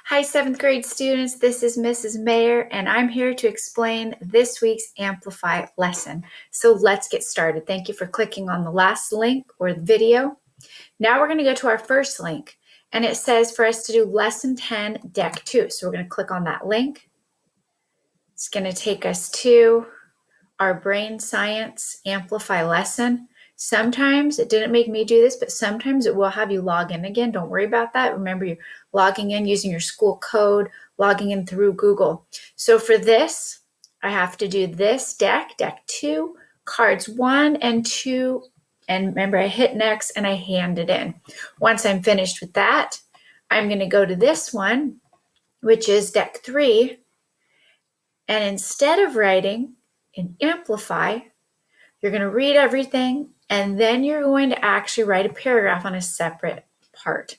Hi, 7th grade students. This is Mrs. Mayer, and I'm here to explain this week's Amplify lesson. So let's get started. Thank you for clicking on the last link or the video. Now we're going to go to our first link, and it says for us to do Lesson 10, Deck 2. So we're going to click on that link. It's going to take us to our Brain Science Amplify lesson. Sometimes it didn't make me do this, but sometimes it will have you log in again. Don't worry about that. Remember, you're logging in using your school code, logging in through Google. So for this, I have to do this deck 2, cards 1 and 2. And remember, I hit next and I hand it in. Once I'm finished with that, I'm going to go to this one, which is deck 3. And instead of writing in Amplify, you're going to read everything, and then you're going to actually write a paragraph on a separate part.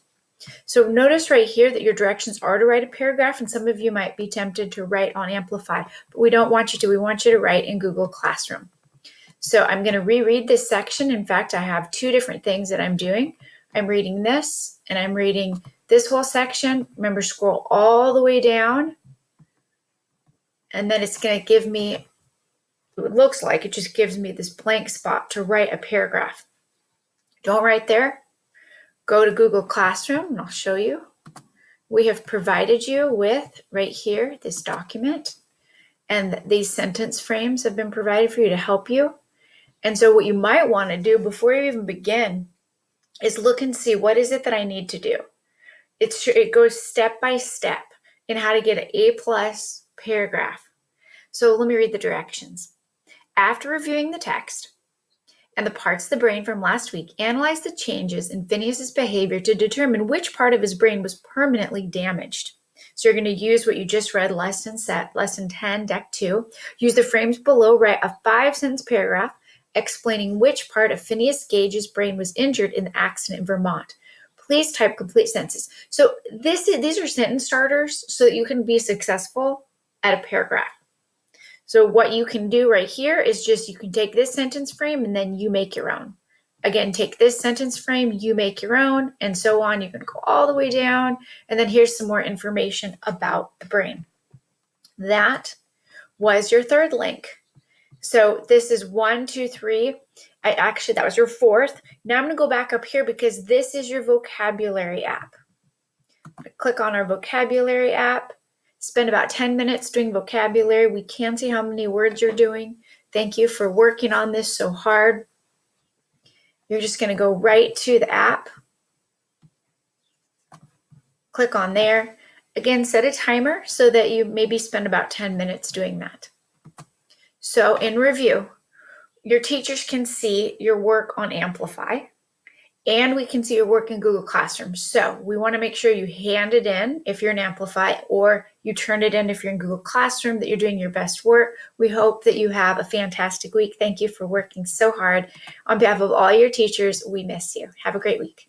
So notice right here that your directions are to write a paragraph, and some of you might be tempted to write on Amplify, but we don't want you to. We want you to write in Google Classroom. So I'm going to reread this section. In fact, I have 2 different things that I'm doing. I'm reading this, and I'm reading this whole section. Remember, scroll all the way down, and then it's going to give me, it looks like it just gives me this blank spot to write a paragraph. Don't write there. Go to Google Classroom and I'll show you. We have provided you with, right here, this document, and these sentence frames have been provided for you to help you. And so what you might want to do before you even begin is look and see, what is it that I need to do? It goes step by step in how to get an A+ paragraph. So let me read the directions. After reviewing the text and the parts of the brain from last week, analyze the changes in Phineas's behavior to determine which part of his brain was permanently damaged. So you're going to use what you just read, lesson 10, deck 2. Use the frames below, write a 5-sentence paragraph explaining which part of Phineas Gage's brain was injured in the accident in Vermont. Please type complete sentences. So these are sentence starters so that you can be successful at a paragraph. So what you can do right here is just, you can take this sentence frame and then you make your own. Again, take this sentence frame, you make your own, and so on. You can go all the way down, and then here's some more information about the brain. That was your third link. So this is 1, 2, 3. That was your fourth. Now I'm going to go back up here because this is your vocabulary app. Click on our vocabulary app. Spend about 10 minutes doing vocabulary. We can see how many words you're doing. Thank you for working on this so hard. You're just going to go right to the app. Click on there. Again, set a timer so that you maybe spend about 10 minutes doing that. So in review, your teachers can see your work on Amplify, and we can see your work in Google Classroom. So we want to make sure you hand it in if you're in Amplify, or you turn it in if you're in Google Classroom, that you're doing your best work. We hope that you have a fantastic week. Thank you for working so hard. On behalf of all your teachers, we miss you. Have a great week.